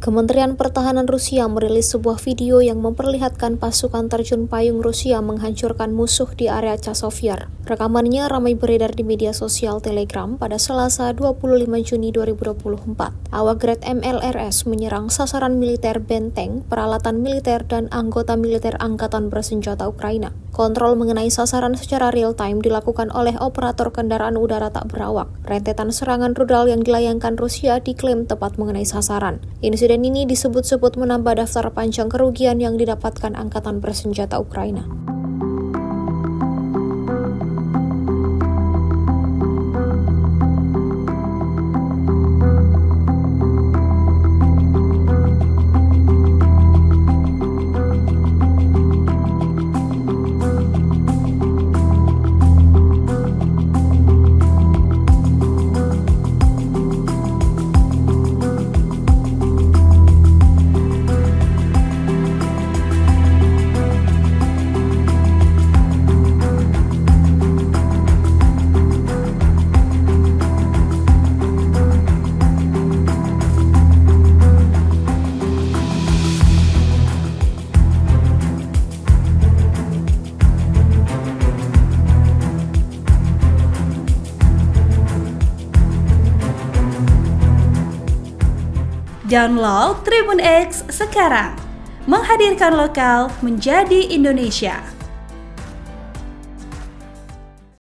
Kementerian Pertahanan Rusia merilis sebuah video yang memperlihatkan pasukan terjun payung Rusia menghancurkan musuh di area Chasiv Yar. Rekamannya ramai beredar di media sosial Telegram pada Selasa 25 Juni 2024. Awak Grad MLRS menyerang sasaran militer benteng, peralatan militer, dan anggota militer Angkatan Bersenjata Ukraina. Kontrol mengenai sasaran secara real-time dilakukan oleh operator kendaraan udara tak berawak. Rentetan serangan rudal yang dilayangkan Rusia diklaim tepat mengenai sasaran. Insiden ini disebut-sebut menambah daftar panjang kerugian yang didapatkan Angkatan Bersenjata Ukraina. Download Tribun X sekarang, menghadirkan lokal menjadi Indonesia.